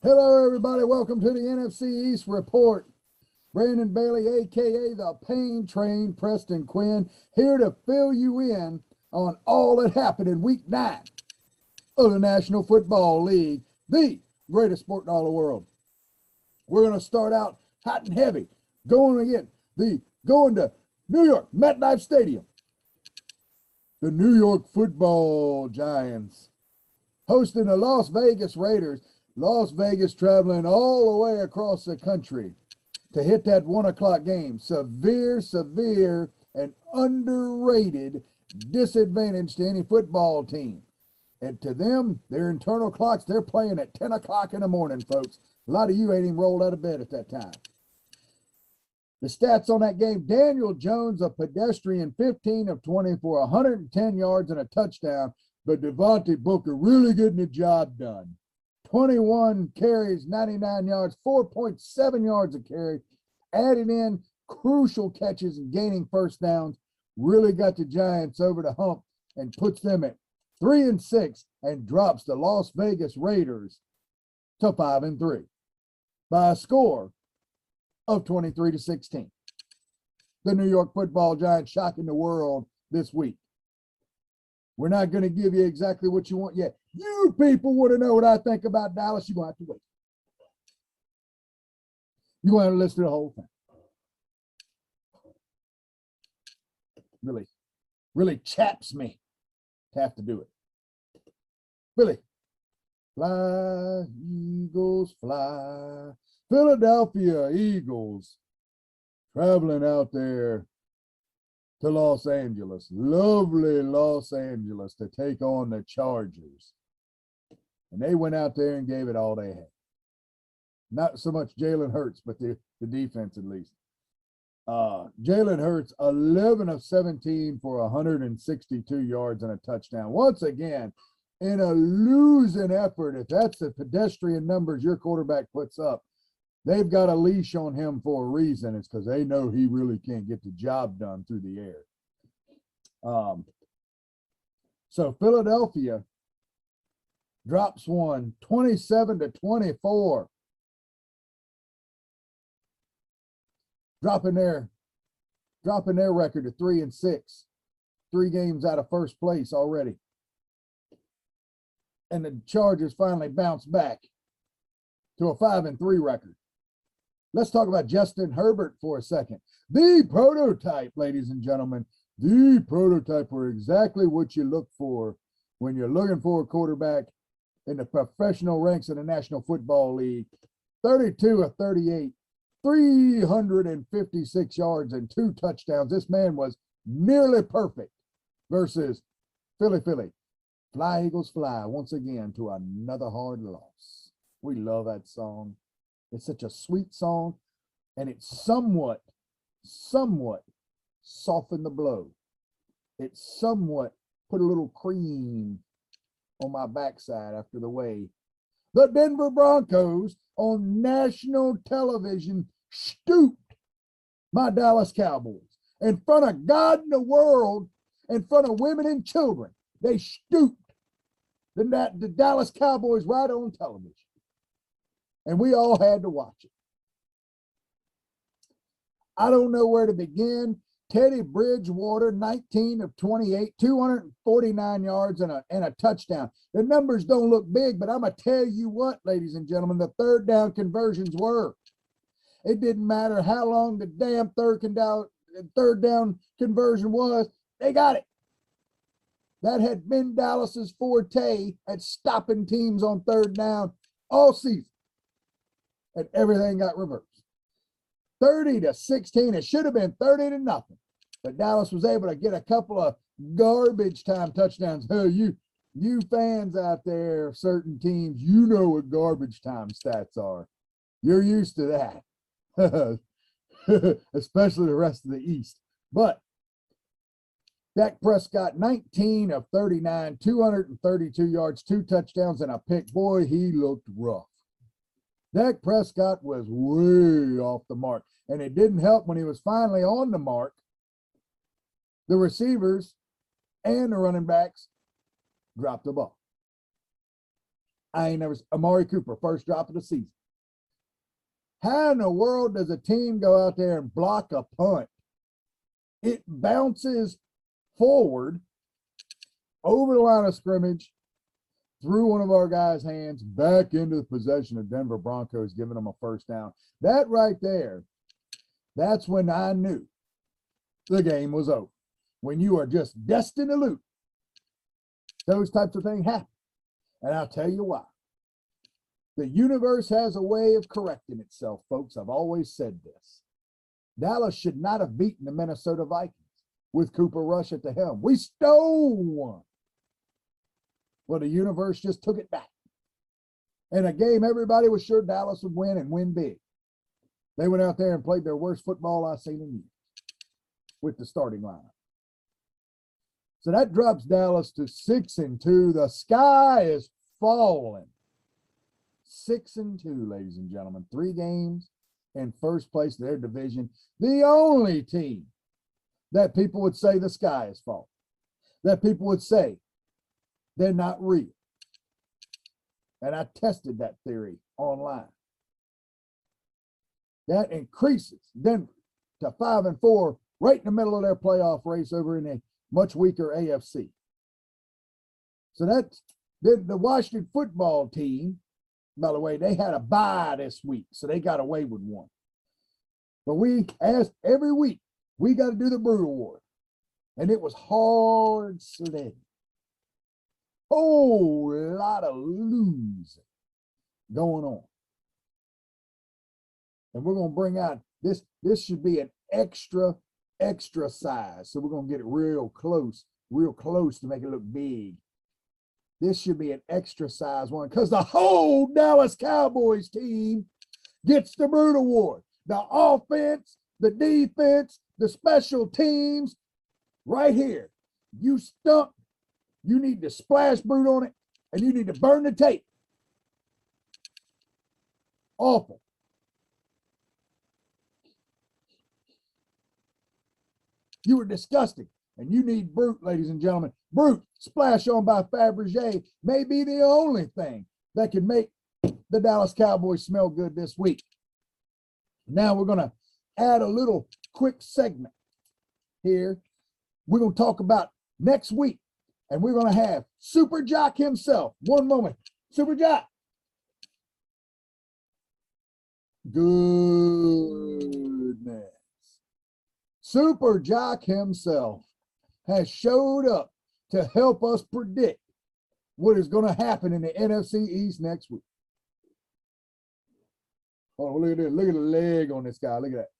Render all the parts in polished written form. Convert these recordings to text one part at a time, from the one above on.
Hello, everybody. Welcome to the NFC East Report. Brandon Bailey, a.k.a. the Pain Train, Preston Quinn, here to fill you in on all that happened in Week 9 of the National Football League, the greatest sport in all the world. We're going to start out hot and heavy, going to New York, MetLife Stadium. The New York Football Giants hosting the Las Vegas Raiders. Las Vegas traveling all the way across the country to hit that 1 o'clock game. Severe, and underrated disadvantage to any football team. And to them, their internal clocks, they're playing at 10 o'clock in the morning, folks. A lot of you ain't even rolled out of bed at that time. The stats on that game: Daniel Jones, a pedestrian, 15 of 20 for 110 yards and a touchdown, but Devontae Booker really getting the job done. 21 carries, 99 yards, 4.7 yards a carry, added in crucial catches and gaining first downs, really got the Giants over the hump and puts them at 3-6 and drops the Las Vegas Raiders to 5-3 by a score of 23-16. The New York Football Giants shocking the world this week. We're not going to give you exactly what you want yet. You people want to know what I think about Dallas. You're going to have to wait. You're going to listen to the whole thing. Really chaps me to have to do it. Really. Fly, Eagles, fly. Philadelphia Eagles traveling out there to Los Angeles, lovely Los Angeles, to take on the Chargers. And they went out there and gave it all they had. Not so much Jalen Hurts, but the defense at least. Jalen Hurts, 11 of 17 for 162 yards and a touchdown. Once again, in a losing effort, if that's the pedestrian numbers your quarterback puts up, they've got a leash on him for a reason. It's because they know he really can't get the job done through the air. So Philadelphia drops one, 27-24, dropping their record to 3-6, 3 games out of first place already. And the Chargers finally bounced back to a 5-3 record. Let's talk about Justin Herbert for a second. The prototype, ladies and gentlemen, the prototype for exactly what you look for when you're looking for a quarterback in the professional ranks of the National Football League. 32 of 38, 356 yards and 2 touchdowns. This man was nearly perfect versus Philly. Fly, Eagles, fly, once again to another hard loss. We love that song. It's such a sweet song, and it somewhat softened the blow. It somewhat put a little cream on my backside after the way the Denver Broncos on national television stooped my Dallas Cowboys in front of God and the world, in front of women and children. They stooped the Dallas Cowboys right on television. And we all had to watch it. I don't know where to begin. Teddy Bridgewater, 19 of 28, 249 yards and a touchdown. The numbers don't look big, but I'm going to tell you what, ladies and gentlemen, the third down conversions were. It didn't matter how long the damn third down conversion was. They got it. That had been Dallas's forte at stopping teams on third down all season. And everything got reversed. 30-16. It should have been 30-0. But Dallas was able to get a couple of garbage time touchdowns. Oh, you fans out there of certain teams, you know what garbage time stats are. You're used to that, especially the rest of the East. But Dak Prescott, 19 of 39, 232 yards, 2 touchdowns, and a pick. Boy, he looked rough. Dak Prescott was way off the mark, and it didn't help when he was finally on the mark. The receivers and the running backs dropped the ball. I ain't never, Amari Cooper, first drop of the season. How in the world does a team go out there and block a punt? It bounces forward over the line of scrimmage, through one of our guys' hands, back into the possession of Denver Broncos, giving them a first down. That right there, that's when I knew the game was over. When you are just destined to lose, those types of things happen. And I'll tell you why. The universe has a way of correcting itself, folks. I've always said this. Dallas should not have beaten the Minnesota Vikings with Cooper Rush at the helm. We stole one. Well, the universe just took it back. In a game everybody was sure Dallas would win and win big. They went out there and played their worst football I've seen in years with the starting lineup. So that drops Dallas to 6-2. The sky is falling. 6-2, ladies and gentlemen. 3 games in first place of their division. The only team that people would say the sky is falling. That people would say they're not real. And I tested that theory online. That increases Denver to 5-4, right in the middle of their playoff race over in a much weaker AFC. So that's the Washington football team. By the way, they had a bye this week, so they got away with one. But we asked every week, we got to do the Brood Award. And it was hard sledding. Whole lot of losing going on. And we're going to bring out this. This should be an extra size. So we're going to get it real close to make it look big. This should be an extra size one because the whole Dallas Cowboys team gets the Brood Award. The offense, the defense, the special teams, right here. You stumped. You need to splash Brood on it, and you need to burn the tape. Awful. You were disgusting, and you need Brute, ladies and gentlemen. Brute, splash on by Fabergé, may be the only thing that can make the Dallas Cowboys smell good this week. Now we're going to add a little quick segment here. We're going to talk about next week, and we're going to have SuperJock himself. One moment. SuperJock. Goodness. SuperJock himself has showed up to help us predict what is going to happen in the NFC East next week. Oh, look at this. Look at the leg on this guy. Look at that.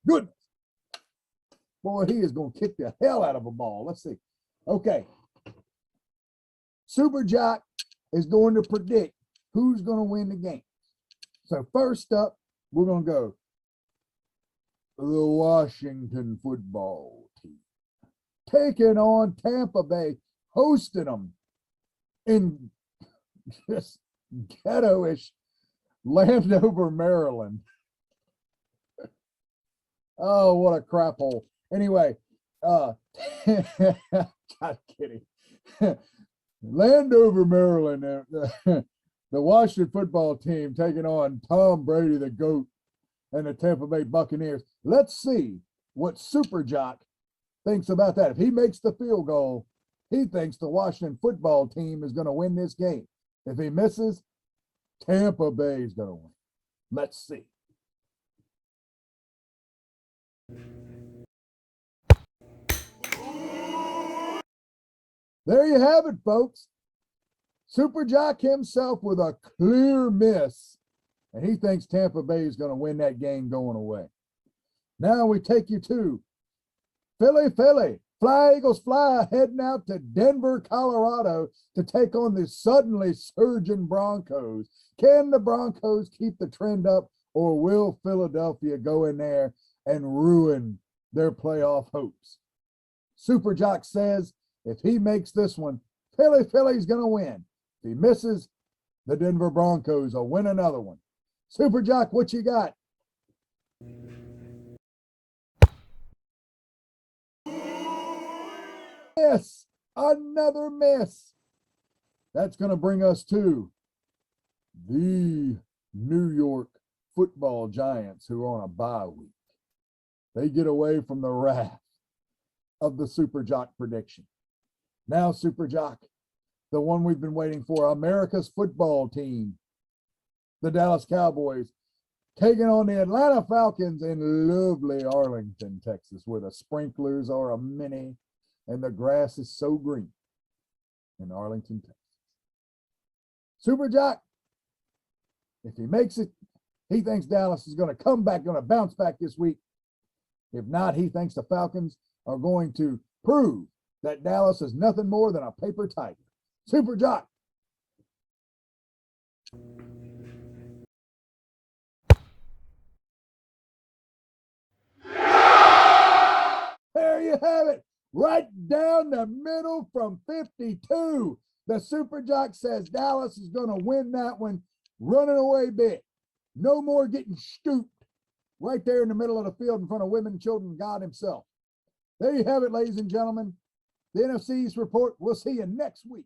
Goodness. Boy, he is going to kick the hell out of a ball. Let's see. Okay. SuperJock is going to predict who's going to win the game. So first up, we're going to go the Washington football team taking on Tampa Bay, hosting them in just ghetto-ish Landover, Maryland. Oh, what a crap hole. Anyway, just kidding. Landover, Maryland, the Washington football team taking on Tom Brady, the GOAT, and the Tampa Bay Buccaneers. Let's see what SuperJock thinks about that. If he makes the field goal, he thinks the Washington football team is going to win this game. If he misses, Tampa Bay is going to win. Let's see. There you have it, folks. SuperJock himself with a clear miss, and he thinks Tampa Bay is going to win that game going away. Now we take you to Philly. Fly, Eagles, fly, heading out to Denver, Colorado to take on the suddenly surging Broncos. Can the Broncos keep the trend up, or will Philadelphia go in there and ruin their playoff hopes? SuperJock says if he makes this one, Philly's going to win. If he misses, the Denver Broncos will win another one. SuperJock, what you got? Miss, another miss. That's going to bring us to the New York Football Giants, who are on a bye week. They get away from the wrath of the SuperJock prediction. Now, SuperJock, the one we've been waiting for, America's football team, the Dallas Cowboys, taking on the Atlanta Falcons in lovely Arlington, Texas, where the sprinklers are a mini and the grass is so green in Arlington, Texas. SuperJock, if he makes it, he thinks Dallas is going to come back, going to bounce back this week. If not, he thinks the Falcons are going to prove that Dallas is nothing more than a paper tiger. SuperJock. There you have it. Right down the middle from 52. The SuperJock says Dallas is going to win that one, running away big. No more getting stooped right there in the middle of the field in front of women, children, God himself. There you have it, ladies and gentlemen. The NFC East report. We'll see you next week.